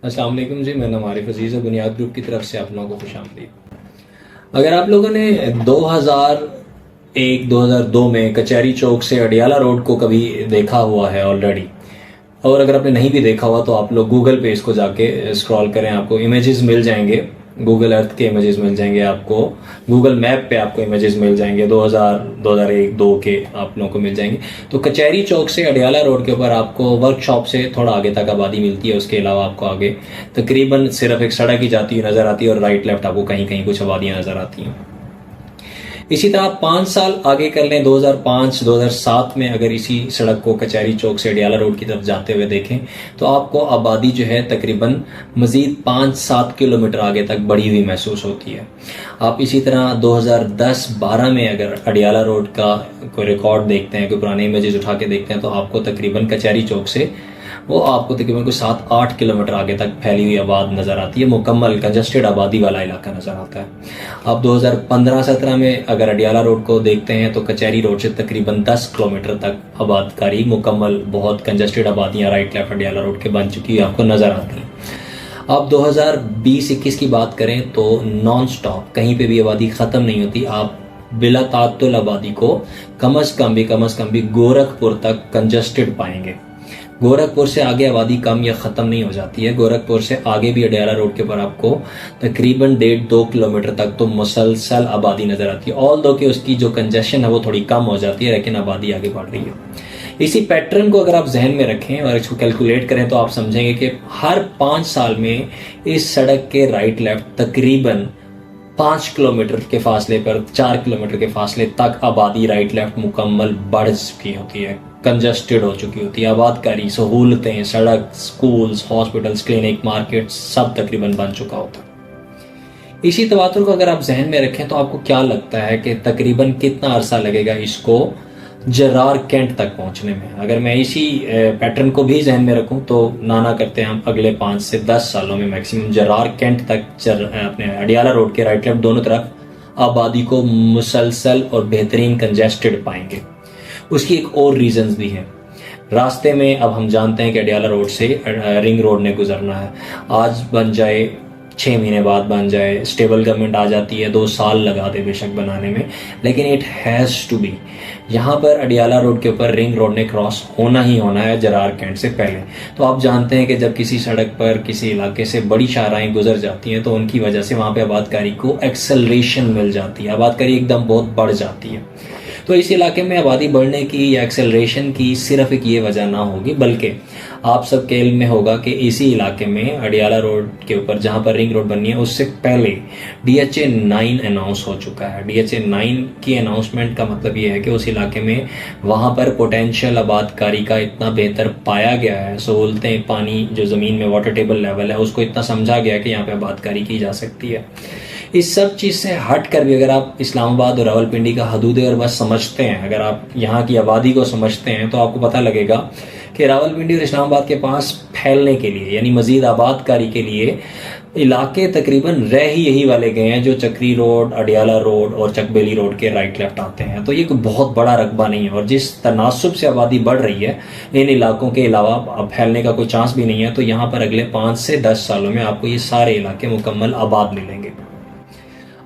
السلام علیکم جی، میں نام عارف عزیز ہے، بنیاد گروپ کی طرف سے آپ لوگوں کو خوش آمدید۔ اگر آپ لوگوں نے 2001-2002 میں کچہری چوک سے اڈیالہ روڈ کو کبھی دیکھا ہوا ہے آلریڈی، اور اگر آپ نے نہیں بھی دیکھا ہوا تو آپ لوگ گوگل پہ اس کو جا کے اسکرال کریں، آپ کو امیجز مل جائیں گے، گوگل ارتھ کے امیجز مل جائیں گے، آپ کو گوگل میپ پہ آپ کو امیجز مل جائیں گے 2001-2002 کے آپ لوگوں کو مل جائیں گے۔ تو کچہری چوک سے اڈیالہ روڈ کے اوپر آپ کو ورک شاپ سے تھوڑا آگے تک آبادی ملتی ہے، اس کے علاوہ آپ کو آگے تقریباً صرف ایک سڑک ہی جاتی ہوئی نظر آتی ہے، اور رائٹ لیفٹ آپ کو کہیں کہیں کچھ آبادیاں نظر آتی ہیں۔ اسی طرح 5 سال آگے کر لیں، 2005-2007 میں اگر اسی سڑک کو کچہری چوک سے اڈیالہ روڈ کی طرف جاتے ہوئے دیکھیں تو آپ کو آبادی جو ہے تقریباً مزید 5-7 کلومیٹر آگے تک بڑھی ہوئی محسوس ہوتی ہے۔ آپ اسی طرح 2010-12 میں اگر اڈیالہ روڈ کا کوئی ریکارڈ دیکھتے ہیں، کوئی پرانے امیجز اٹھا کے دیکھتے ہیں، تو آپ کو تقریباً کچہری چوک سے وہ آپ کو تقریباً کوئی 7-8 کلومیٹر آگے تک پھیلی ہوئی آباد نظر آتی ہے، مکمل کنجسٹڈ آبادی والا علاقہ نظر آتا ہے۔ آپ 2015-17 میں اگر اڈیالہ روڈ کو دیکھتے ہیں تو کچہری روڈ سے تقریباً 10 کلومیٹر تک آباد کاری مکمل بہت کنجسٹڈ آبادیاں رائٹ لیفٹ اڈیالہ روڈ کے بن چکی آپ کو نظر آتی ہیں۔ آپ 2020-21 کی بات کریں تو نان سٹاپ کہیں پہ بھی آبادی ختم نہیں ہوتی، آپ بلا تعطل آبادی کو کم از کم بھی گورکھپور تک کنجسٹڈ پائیں گے۔ گورکھپور سے آگے آبادی کم یا ختم نہیں ہو جاتی ہے، گورکھپور سے آگے بھی اڈیالہ روڈ کے اوپر آپ کو تقریباً 1.5-2 کلومیٹر تک تو مسلسل آبادی نظر آتی ہے، آل دو کہ اس کی جو کنجیشن ہے وہ تھوڑی کم ہو جاتی ہے، لیکن آبادی آگے بڑھ رہی ہے۔ اسی پیٹرن کو اگر آپ ذہن میں رکھیں اور اس کو کیلکولیٹ کریں تو آپ سمجھیں گے کہ ہر 5 سال میں اس سڑک کے رائٹ لیفٹ تقریباً 5 کلومیٹر کے فاصلے پر 4 کلومیٹر کے فاصلے تک آبادی رائٹ لیفٹ مکمل بڑھ چکی ہوتی ہے، کنجسٹڈ ہو چکی ہوتی ہے، آباد کاری، سہولتیں، سڑک، سکولز، ہاسپٹلز، کلینک، مارکیٹ سب تقریباً بن چکا ہوتا ہے۔ اسی تواتر کو اگر آپ ذہن میں رکھیں تو آپ کو کیا لگتا ہے کہ تقریباً کتنا عرصہ لگے گا اس کو جرار کینٹ تک پہنچنے میں؟ اگر میں اسی پیٹرن کو بھی ذہن میں رکھوں تو نانا کرتے ہیں ہم اگلے 5 سے 10 سالوں میں میکسیمم جرار کینٹ تک اپنے اڈیالہ روڈ کے رائٹ لیفٹ دونوں طرف آبادی کو مسلسل اور بہترین کنجسٹڈ پائیں گے۔ اس کی ایک اور ریزنز بھی ہیں۔ راستے میں اب ہم جانتے ہیں کہ اڈیالہ روڈ سے رنگ روڈ نے گزرنا ہے، آج بن جائے 6 مہینے بعد بن جائے، اسٹیبل گورنمنٹ آ جاتی ہے 2 سال لگا دے بے شک بنانے میں، لیکن اٹ ہیز ٹو بی، یہاں پر اڈیالہ روڈ کے اوپر رنگ روڈ نے کراس ہونا ہی ہونا ہے جرار کینٹ سے پہلے۔ تو آپ جانتے ہیں کہ جب کسی سڑک پر کسی علاقے سے بڑی شاہراہیں گزر جاتی ہیں تو ان کی وجہ سے وہاں پہ آباد کاری کو ایکسلریشن مل جاتی ہے، آباد کاری ایک دم بہت بڑھ جاتی ہے۔ تو اس علاقے میں آبادی بڑھنے کی یا ایکسلریشن کی صرف ایک یہ وجہ نہ ہوگی، بلکہ آپ سب کے علم میں ہوگا کہ اسی علاقے میں اڈیالہ روڈ کے اوپر جہاں پر رنگ روڈ بننی ہے اس سے پہلے DHA-9 اناؤنس ہو چکا ہے۔ DHA-9 کی اناؤنسمنٹ کا مطلب یہ ہے کہ اس علاقے میں وہاں پر پوٹینشیل آباد کاری کا اتنا بہتر پایا گیا ہے، سہولتیں، پانی جو زمین میں واٹر ٹیبل لیول ہے اس کو اتنا سمجھا گیا ہے کہ یہاں پہ آباد کاری کی جا سکتی ہے۔ اس سب چیز سے ہٹ کر بھی اگر آپ اسلام آباد اور راولپنڈی کا حدود اور بس سمجھتے ہیں، اگر آپ یہاں کی آبادی کو سمجھتے ہیں تو آپ کو پتہ لگے گا کہ راولپنڈی اور اسلام آباد کے پاس پھیلنے کے لیے یعنی مزید آباد کاری کے لیے علاقے تقریباً رہ ہی یہی والے گئے ہیں جو چکری روڈ، اڈیالہ روڈ اور چک بیلی روڈ کے رائٹ لیفٹ آتے ہیں۔ تو یہ کوئی بہت بڑا رقبہ نہیں ہے، اور جس تناسب سے آبادی بڑھ رہی ہے ان علاقوں کے علاوہ اب پھیلنے کا کوئی چانس بھی نہیں ہے۔ تو یہاں پر اگلے 5 سے 10 سالوں میں آپ کو یہ سارے علاقے مکمل آباد ملیں گے۔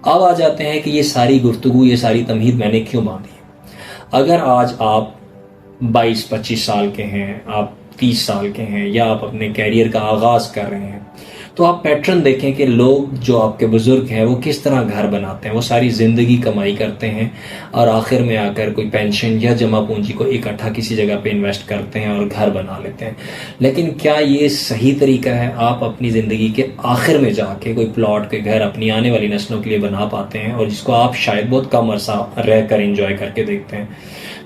اب آ جاتے ہیں کہ یہ ساری گفتگو، یہ ساری تمہید میں نے کیوں باندھی۔ اگر آج آپ 22-25 سال کے ہیں، آپ 30 سال کے ہیں، یا آپ اپنے کیریئر کا آغاز کر رہے ہیں، تو آپ پیٹرن دیکھیں کہ لوگ جو آپ کے بزرگ ہیں وہ کس طرح گھر بناتے ہیں۔ وہ ساری زندگی کمائی کرتے ہیں اور آخر میں آ کر کوئی پینشن یا جمع پونجی کو اکٹھا کسی جگہ پہ انویسٹ کرتے ہیں اور گھر بنا لیتے ہیں۔ لیکن کیا یہ صحیح طریقہ ہے؟ آپ اپنی زندگی کے آخر میں جا کے کوئی پلاٹ، کوئی گھر اپنی آنے والی نسلوں کے لیے بنا پاتے ہیں، اور جس کو آپ شاید بہت کم عرصہ رہ کر انجوائے کر کے دیکھتے ہیں؟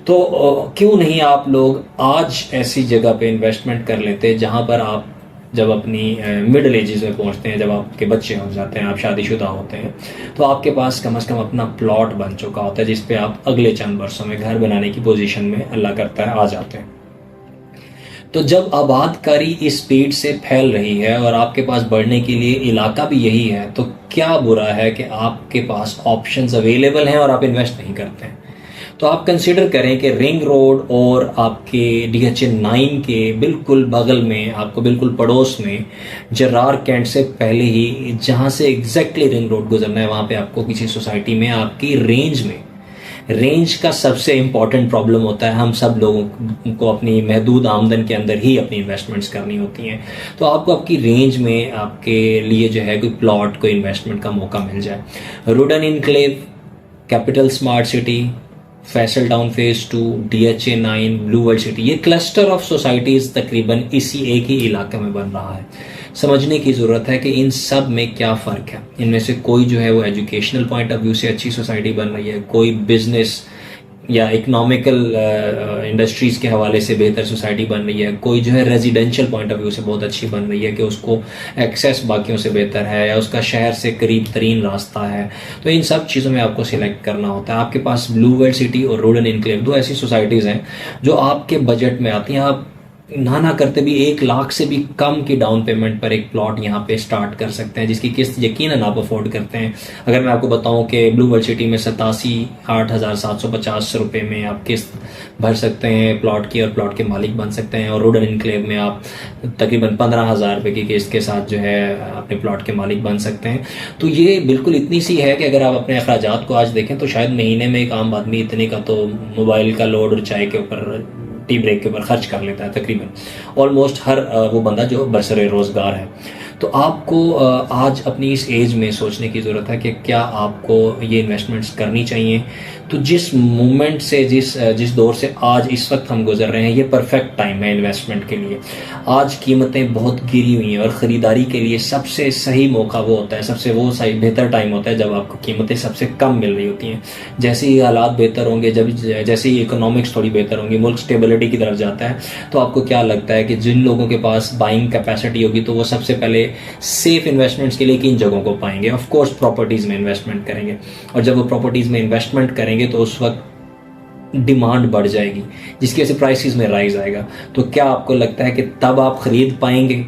تو کیوں نہیں آپ لوگ آج ایسی جگہ پہ انویسٹمنٹ کر لیتے جہاں پر آپ جب اپنی مڈل ایجز میں پہنچتے ہیں، جب آپ کے بچے ہو جاتے ہیں، آپ شادی شدہ ہوتے ہیں، تو آپ کے پاس کم از کم اپنا پلاٹ بن چکا ہوتا ہے جس پہ آپ اگلے چند برسوں میں گھر بنانے کی پوزیشن میں اللہ کرتا ہے آ جاتے ہیں۔ تو جب آباد کاری اس سپیڈ سے پھیل رہی ہے اور آپ کے پاس بڑھنے کے لیے علاقہ بھی یہی ہے، تو کیا برا ہے کہ آپ کے پاس آپشنز اویلیبل ہیں اور آپ انویسٹ نہیں کرتے ہیں؟ تو آپ کنسیڈر کریں کہ رنگ روڈ اور آپ کے DHA9 کے بالکل بغل میں، آپ کو بالکل پڑوس میں، جرار کینٹ سے پہلے ہی جہاں سے ایگزیکٹلی رنگ روڈ گزرنا ہے، وہاں پہ آپ کو کسی سوسائٹی میں آپ کی رینج کا سب سے امپورٹنٹ پرابلم ہوتا ہے. ہم سب لوگوں کو اپنی محدود آمدن کے اندر ہی اپنی انویسٹمنٹس کرنی ہوتی ہیں. تو آپ کو آپ کی رینج میں آپ کے لیے جو ہے کوئی پلاٹ، کوئی انویسٹمنٹ کا موقع مل جائے. Rudn enclave, capital smart city, Faisal town phase 2، DHA9، blue world city, یہ کلسٹر آف سوسائٹیز تقریباً اسی ایک ہی علاقے میں بن رہا ہے. سمجھنے کی ضرورت ہے کہ ان سب میں کیا فرق ہے. ان میں سے کوئی جو ہے وہ ایجوکیشنل پوائنٹ آف ویو سے اچھی سوسائٹی بن رہی ہے، کوئی بزنس یا اکنامیکل انڈسٹریز کے حوالے سے بہتر سوسائٹی بن رہی ہے، کوئی جو ہے ریزیڈینشیل پوائنٹ آف ویو سے بہت اچھی بن رہی ہے کہ اس کو ایکسیس باقیوں سے بہتر ہے، یا اس کا شہر سے قریب ترین راستہ ہے. تو ان سب چیزوں میں آپ کو سلیکٹ کرنا ہوتا ہے. آپ کے پاس بلو ورلڈ سٹی اور روڈن انکلیو، دو ایسی سوسائٹیز ہیں جو آپ کے بجٹ میں آتی ہیں. آپ نہ کرتے بھی 1 لاکھ سے بھی کم کی ڈاؤن پیمنٹ پر ایک پلاٹ یہاں پہ سٹارٹ کر سکتے ہیں، جس کی قسط یقیناً آپ افورڈ کرتے ہیں. اگر میں آپ کو بتاؤں کہ بلو ورلڈ سٹی میں 87,850 روپے میں آپ قسط بھر سکتے ہیں پلاٹ کی، اور پلاٹ کے مالک بن سکتے ہیں. اور روڈن انکلیو میں آپ تقریباً 15,000 روپے کی قسط کے ساتھ جو ہے اپنے پلاٹ کے مالک بن سکتے ہیں. تو یہ بالکل اتنی سی ہے کہ اگر آپ اپنے اخراجات کو آج دیکھیں تو شاید مہینے میں ایک عام آدمی اتنے کا تو موبائل کا لوڈ اور چائے کے اوپر، ٹی بریک کے اوپر خرچ کر لیتا ہے تقریباً آلموسٹ ہر وہ بندہ جو برسر روزگار ہے. تو آپ کو آج اپنی اس ایج میں سوچنے کی ضرورت ہے کہ کیا آپ کو یہ انویسٹمنٹس کرنی چاہیے. تو جس مومنٹ سے، جس دور سے آج اس وقت ہم گزر رہے ہیں، یہ پرفیکٹ ٹائم ہے انویسٹمنٹ کے لیے. آج قیمتیں بہت گری ہوئی ہیں، اور خریداری کے لیے سب سے صحیح موقع وہ ہوتا ہے، سب سے وہ صحیح بہتر ٹائم ہوتا ہے جب آپ کو قیمتیں سب سے کم مل رہی ہوتی ہیں. جیسے ہی حالات بہتر ہوں گے، جیسے ہی اکنامکس تھوڑی بہتر ہوں گی، ملک اسٹیبلٹی کی طرف جاتا ہے، تو آپ کو کیا لگتا ہے کہ جن لوگوں کے پاس بائنگ کیپیسٹی ہوگی تو وہ سب سے پہلے سیف انویسٹمنٹس کے لیے کن جگہوں کو پائیں گے؟ آف کورس پراپرٹیز میں انویسٹمنٹ کریں گے. اور جب وہ پراپرٹیز میں انویسٹمنٹ کریں گے تو اس وقت ڈیمانڈ بڑھ جائے گی، جس کی وجہ سے پرائسز میں رائز آئے گا. تو کیا آپ کو لگتا ہے کہ تب آپ خرید پائیں گے؟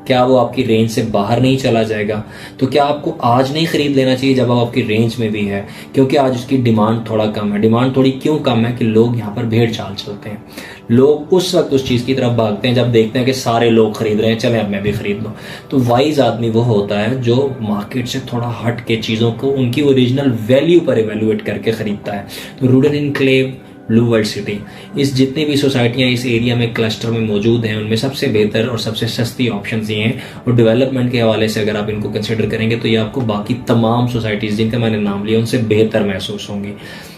کیا وہ آپ کی رینج سے باہر نہیں چلا جائے گا؟ تو کیا آپ کو آج نہیں خرید لینا چاہیے جب آپ کی رینج میں بھی ہے؟ کیونکہ آج اس کی ڈیمانڈ تھوڑا کم ہے. ڈیمانڈ تھوڑی کیوں کم ہے؟ کہ لوگ یہاں پر بھیڑ چال چلتے ہیں. لوگ اس وقت اس چیز کی طرف بھاگتے ہیں جب دیکھتے ہیں کہ سارے لوگ خرید رہے ہیں، چلیں اب میں بھی خرید لوں. تو وائز آدمی وہ ہوتا ہے جو مارکیٹ سے تھوڑا ہٹ کے چیزوں کو ان کی اوریجنل ویلیو پر ایویلویٹ کر کے خریدتا ہے. تو Rudn Enclave, Blue world City, اس جتنی بھی سوسائٹیاں اس ایریا میں کلسٹر میں موجود ہیں، ان میں سب سے بہتر اور سب سے سستی آپشنز یہ ہیں. اور ڈیولپمنٹ کے حوالے سے اگر آپ ان کو کنسیڈر کریں گے تو یہ آپ کو باقی تمام سوسائٹیز جن کا میں نے نام لیا ان سے بہتر محسوس ہوں گی.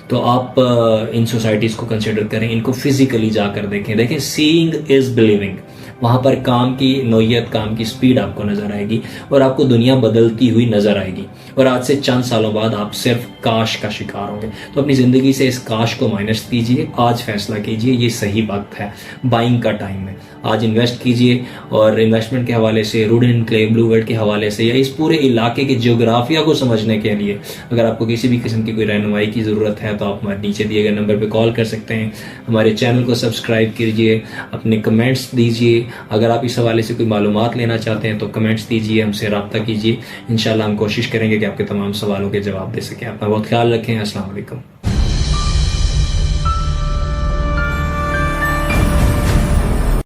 تو آپ ان سوسائٹیز کو کنسیڈر کریں، ان کو فزیکلی جا کر دیکھیں. Seeing is believing. وہاں پر کام کی نوعیت، کام کی سپیڈ آپ کو نظر آئے گی، اور آپ کو دنیا بدلتی ہوئی نظر آئے گی. اور آج سے چند سالوں بعد آپ صرف کاش کا شکار ہوں گے. تو اپنی زندگی سے اس کاش کو مائنس کیجئے، آج فیصلہ کیجئے، یہ صحیح وقت ہے، بائنگ کا ٹائم ہے. آج انویسٹ کیجئے. اور انویسٹمنٹ کے حوالے سے، روڈن انکلیو، بلو ورلڈ کے حوالے سے، یا اس پورے علاقے کے جغرافیہ کو سمجھنے کے لیے اگر آپ کو کسی بھی قسم کی کوئی رہنمائی کی ضرورت ہے تو آپ ہمارے نیچے دیے گئے نمبر پہ کال کر سکتے ہیں. ہمارے چینل کو سبسکرائب کیجئے، اپنے کمنٹس دیجئے. اگر آپ اس حوالے سے کوئی معلومات لینا چاہتے ہیں تو کمنٹس دیجئے، ہم سے رابطہ کیجئے. انشاءاللہ ہم کوشش کریں گے کہ آپ کے تمام سوالوں کے جواب دے سکیں. اپنا بہت خیال رکھیں. السلام علیکم.